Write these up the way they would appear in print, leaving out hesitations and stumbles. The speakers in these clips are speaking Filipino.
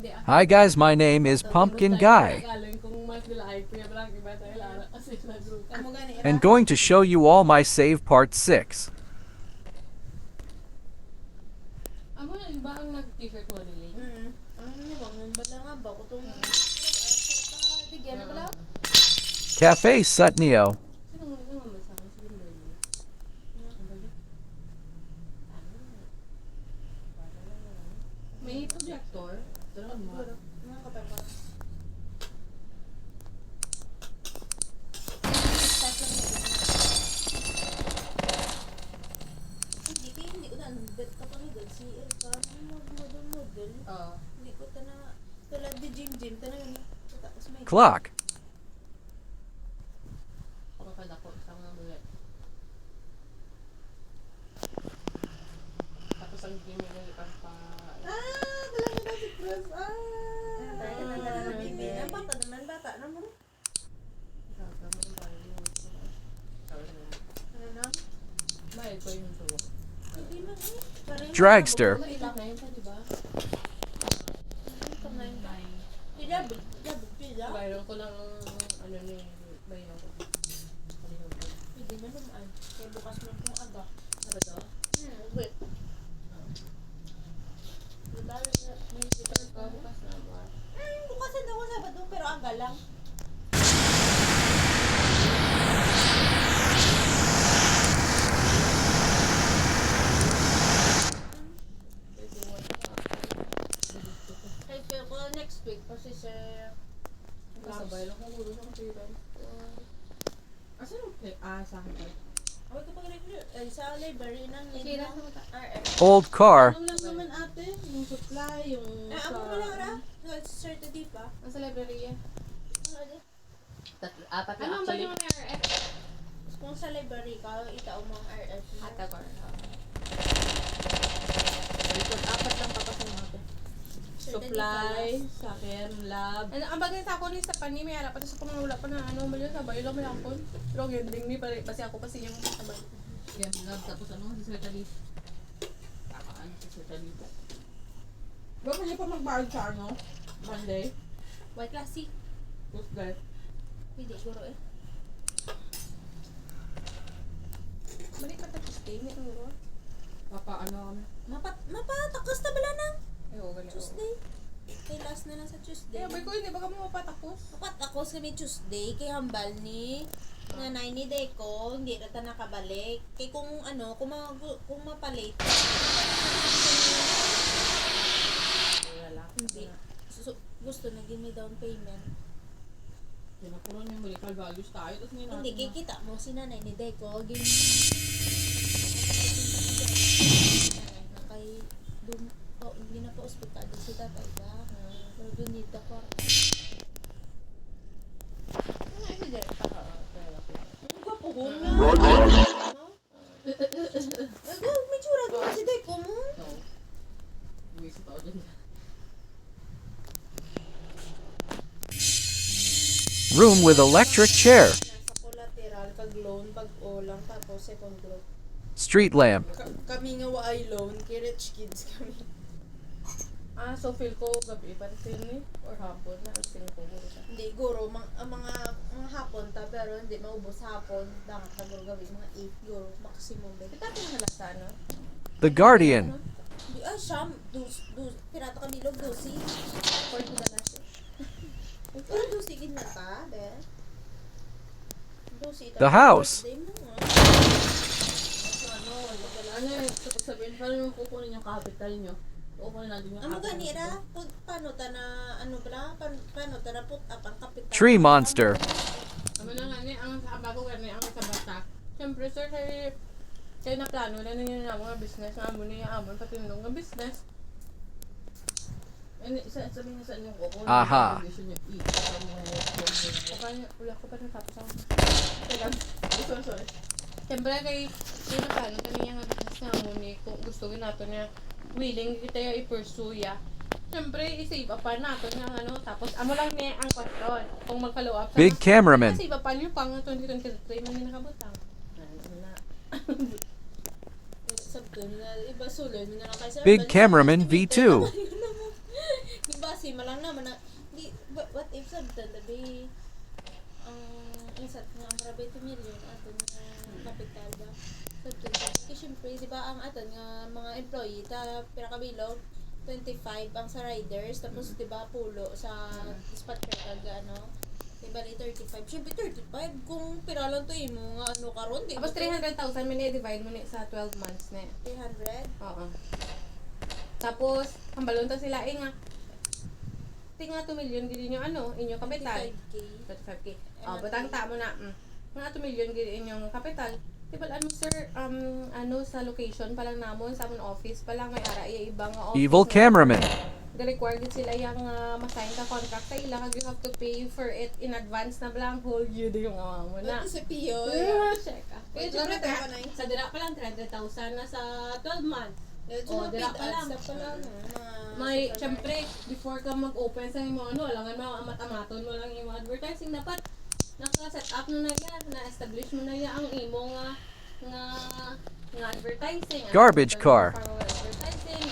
Hi guys, my name is Pumpkin Guy, and going to show you all my save part 6. Amo na ba ang nag-t-shirt mo nili? Ano niya ba? Bala nga ba? Kutong bigyan na pala? Cafe Sutneo. Sino mo sa akin? Sino mo nili? May projector? Tara mo. Mga kapepa. Hindi ko na bet ka pa ni Dal. Si Erika, model. Oo. Hindi ko ta na tulad di gym ta na yun. Tapos may Clock. Kapag ako, isang mga bulat. Tapos ang game yung ipan pa. talaga na si Chris. Bibi. Ang bata naman, bata naman. Ano na? Mahal ko yung suwa. Hindi man eh. Parang- Dragster. Wala ilang na yun pa, diba? Pila. Bayron ko lang ano ni bayron ko. Pwede na naman. Kaya bukas mo kung aga. Ano to? Wait. Diba? May Bukas na ba? bukasan daw ko Sabado pero aga lang. Kaya ko next week kasi sa Kasabay lang kung gulo sa kailan. Asa yung play? Sa akin pa. Awag ko sa library ng Okay, ng nasa mata. RF. Old car. Ano lang naman ate, yung supply, yung Amo mo lang ra. Certity pa. Nasa library yan. Apat na Ano ba actually. yung RF? Kung sa library ka, itao mo ang RF. Atagor. Apat lang papasin natin. Supply, sakyan, lab. Ano, ang bagay sa ako ni sa pani, may harap pa sa kung wala pa na ano, mali sa bayo lang may akon. Pero ang ending ni pare kasi ako kasi yung sabay. Yan, lab, tapos ano, si Sir Talib. Takaan, si Sir Talib. Ba pwede pa magbayad sa ano? Monday? White classic. Tuesday? Hindi, guro eh. Mali pa ta Tuesday ni ano. Papa, ano kami? Mapatakos na bala ng Ewo gali. Tuesday. Kay last na lang sa Tuesday. Kaya boy ko hindi baka mo mapatakos. Mapatakos kami Tuesday kay hambal ni nanay ni Deco, hindi na ta nakabalik. Kay kung ano, kung mapalate. Wala. Hindi. Gusto na gini down payment. Pinapunan yung medical values tayo, tapos ngayon Hindi, kikita mo si nanay ni Deco. Kay hindi na pa ospital si tatay ba? Pero doon need the kwarta. Ano ay hindi pa ka. Ang gwapo ko na. May tsura doon si Deco mo. So, buwisit ako dyan. Room with electric chair. Nasa collateral, pag loan, pag ulang, tapos second group. Street lamp. Kami nga wa ay loan, kay rich kids kami. So feel ko gabi pa rin ni or hapon na feel ko guro siya. Hindi, guro, ang mga hapon ta, pero hindi maubos hapon. Dapat na guro gawin, mga 8 guro, maximum. Kita pinalasa no. The Guardian. Di, siyam, pirata kami log, dosi. For to the last. Pero dosi, gina ka, be? Dosi, ito. The house. Birthday mo nga. Ano yung sabihin, paano yung kukunin yung capital nyo? Kukunin natin yung Amo capital. ganira, paano ta na, ano pala, paano ta na put up ang kapital? Tree monster. Ano na nga ni ang bago gani ang sa bata. Siyempre sir kay na plano na ninyo na mga business na amo niya amon pati nung nga business. Ano, sabihin niyo sa inyo kukunin Aha. yung condition nyo. I-kasama mo yung Kaya wala ko pa natapos ako. Teka, sorry. Siyempre kay na plano kaniya nga business na amo ni kung gusto gin nato niya willing kita ya i-pursue ya. Siyempre i-save up pa nato nga ano tapos amo lang niya ang question kung mag-follow up Big cameraman. Save up pa niyo pang 2023 man ni nakabutang. na. Sabto na iba sulo na lang kaysa Big cameraman V2. Iba si sabtan dabi ang isat nga ang marabay 2 million aton nga kapital ba. Sabtan kasi syempre di ba ang aton nga mga employee ta pira kabilog 25 ang sa riders tapos di ba pulo sa dispatcher kag ano. Diba ni 35? Siyempre 35 kung pira lang to imo nga ano karon di. Tapos 300,000 mo divide mo ni sa 12 months na. 300. Oo. Tapos, ang balunta sila nga tinga 2 million gid inyo ano, inyong kapital. 35K. 35K. Oh, butang ta mo na. Mga 2 million gid inyong kapital. Diba ano sir, ano sa location pa lang namon sa amon office pa lang may ara ibang office. Evil na- cameraman. required gid sila yung ma-sign ka contract sa ila kag you have to pay for it in advance na blang whole year yung awa mo na. Sa Pio. Check ah. Wait, Ito na syempre, tama na yun. sa dira pa lang 300,000 na sa 12 months. Oh, dira pa lang. pa lang. May syempre before ka mag-open sa imo ano, alangan mo matamaton mo lang imo advertising dapat naka-set up mo na yan, na-establish mo na yan ang imo nga advertising. Garbage car. Advertising.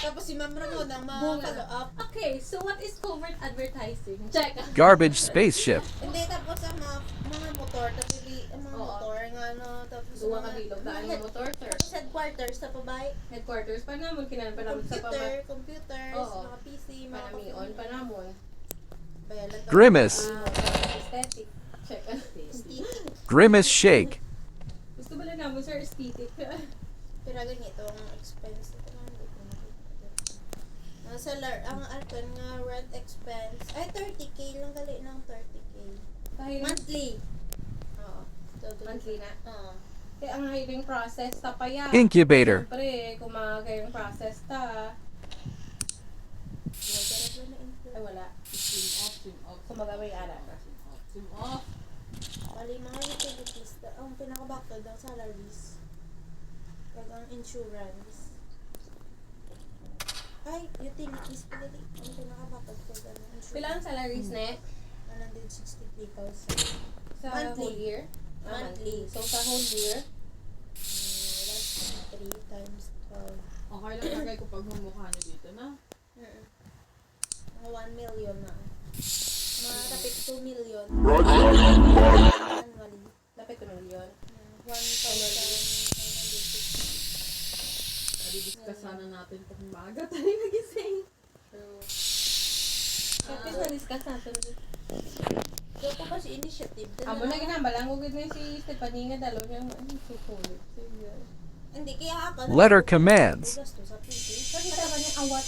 Tapos si Ma'am Ramon ang ma-follow up. Okay, so what is covert advertising? Check. Garbage spaceship. Hindi, tapos ang mga motor, tapos ang mga Oo. motor, nga ano, tapos Duwa ka bilog daan ng motor, sir. Tapos headquarters, sa pabay, Headquarters pa naman, kinanan pa naman sa computers, Oo. mga PC, mga Panamion pa namun. bayalan. Grimace. Aesthetic. Check. Grimace shake. Gusto ba lang naman, sir, aesthetic? Pero ganito, ang expense. Ito lang, hindi ko nakita. Ang aton nga rent expense, ay 30K lang gali ng 30K. Hiring. Monthly. Oo. Monthly na. Oo. Kaya ang hiring process ta pa yan. Incubator. Siyempre, kung mag-hiring process ta, ay wala. Swim off. Kung mag-amay ara ka. Swim off. Bali, mga utilities, ang pinakabaktod ang salaries. Kag ang insurance. Ay, utilities pala di. Ang pinakabaktod ko ang insurance. Pila ang salaries net 163,000. sa Monthly. whole year? Monthly. So, sa whole year, That's 3 times 12. Okay lang tagay ko pag humukha niyo dito na. Mga 1 million na. Mga tapit 2 million. Annually. dapat 2 million. 1,960. Nadidiscuss sana natin pag maaga tayo nagising. At least na-discuss natin. So, ko pa si initiative. Amo na ginambalang ugid na si Stephanie nga dalaw niya ano si Paul. Hindi, kaya ako. Letter commands. Gasto sa PC. Kasi tama niya awat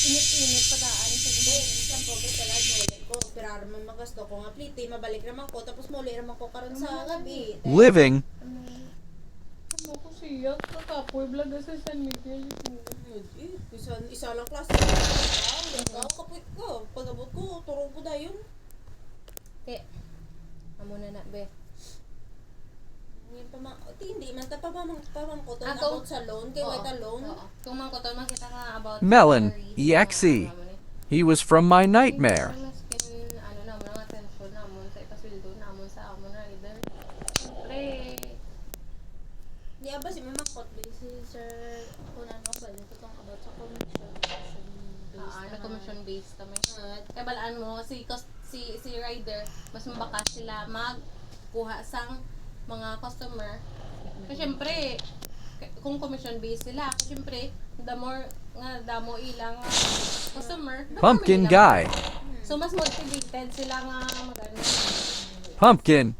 init-init padaan sa Hindi, mga. minsan po, talaga muli ko. Pero naman magasto ko nga plite, mabalik naman ko. Tapos muli naman ko karon sa gabi. Living. Ano ko siya? Kakapoy vlog sa San Miguel. Isa lang klase. Ikaw, kapoy ko. Pag-abot ko, turong ko dayon. Te. Amo na na be. Hindi man ta pamang ko to Ah, na kung- about sa loan. Kay white loan. Oo. Kung man ko to makita nga about Melon, salaries, EXE. He was from my nightmare. Maskin, ano na mga atensyon namon sa ipasweldo namon sa amon rider. Siyempre, Di ba si mamangkot din si Sir kunan mo ba dito tong about sa commission. commission based kami. Kaya balaan mo si rider mas mabakas sila magkuha sang mga customer. Kasi syempre kung commission based sila, kasi syempre the more nga damo ilang customer, the more Pumpkin nila- guy. So mas motivated sila nga magano. Pumpkin.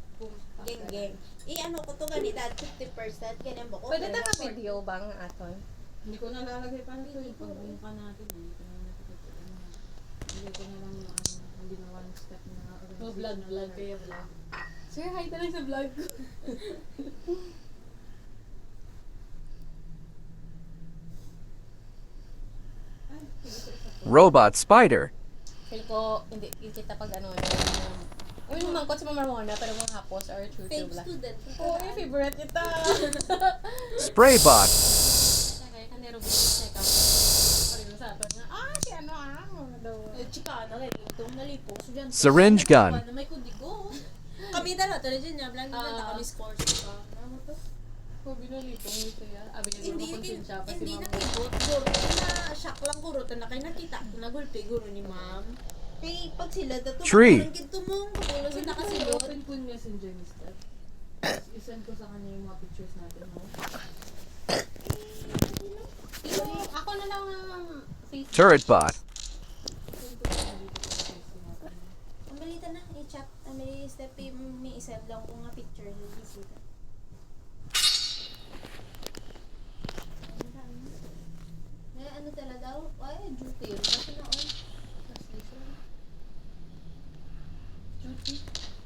Geng. Ano ko to ganita 50% ganyan ba ko? Pwede ta ka video bang aton? Hindi ko nalalagay pa nito yung pag-bumpa natin. Hindi ko na lang hindi na one step na Vlog kaya vlog. Sir, hi talaga sa vlog ko. Robot spider. Feel ko, hindi kita pag ano. Uy, lumangkot si Mama Ramona, pero mga hapos or true Fake vlog. student. Oh, yung favorite kita. Spray bot. Kaya kanero check out. Pariyo sa atin nga, si ano daw. Chika na kay itong nalipo. So dyan. Syringe gun. Ano may kundigo. Kami na to dyan niya. Blank na kami scores pa. Ano to? Ko binalipong nito ya. Abi niya Hindi mapuntin siya kasi hindi ma'am. nakibot. Guro na shock lang guro. Na kayo nakita. Nagulpi guro ni ma'am. Kay pag sila dato Tree. parang ginto mo kung ano sila kasi Kasi lot. open ko yung messenger ni Steph. I-send ko sa kanya yung mga pictures natin, no? Ako na lang ang Facebook. Turret bot. Send ko sa kanya dito yung pictures natin. Ang balita na, i-chat. May step may isend lang ko nga picture ng bisita. Ano talaga daw? Ay, duty yun. Kasi na on. Translation. Duty.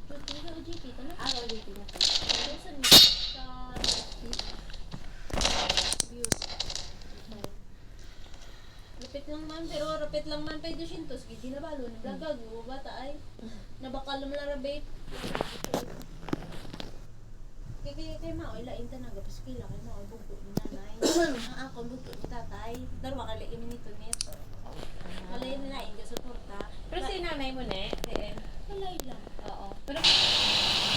Duty na OJT ka na. Ah, duty na to. Pero sa news, sa views. Lapit lang man, pero rapit lang man pwede sintos. Gidi na balo, naglagag. Bata ay. Nabakal naman na rabate. Kaya maoy lain ta nagapos kila kay maoy bugto ni nanay. Ang akong bugto ni tatay. Darwa ka lain nito nito. Malay na lain ka suporta. Pero si nanay mo na eh. Malay lang. Oo. Pero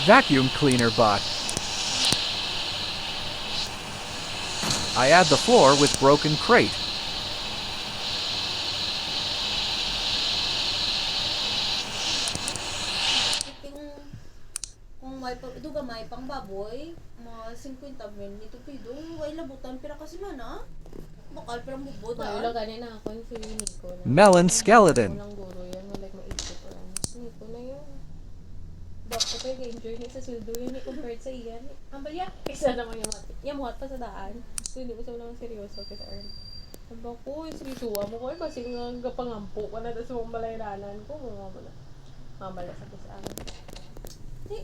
Vacuum cleaner bot. I add the floor with broken crate. Kung may duga may pang baboy, mga 50 mil nito pido, way labutan pira kasi mana. Bakal pira bubot Wala ganyan na ako yung si Nico na. Melon skeleton. Walang guro yan. Wala like maisip ko lang. Nico na yun. Bakit pa yung enjoy niya sa sweldo yun compared sa iyan. Ang balya, isa naman yung mati. Yung muhat pa sa daan. So hindi mo sa naman seryoso kasi earn. Sabi ko, seryosuwa mo ko eh. Kasi nga gapangampo ko na tapos mong malayranan ko. Mga mo na. Mamala sa kusaan. Hindi.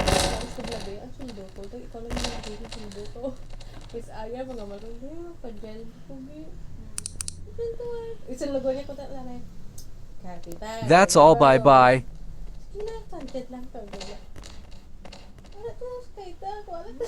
Tapos ko blabi, ang sweldo ko. Ito, ikaw lang yung nagiging yung sweldo ko. Tapos aya, mga malong, hindi, pa-gel ko. Sweldo eh. Isang logo niya ko talaga. Kapita. That's all, bye-bye. Content lang to. Wala to, skate ako. Wala to.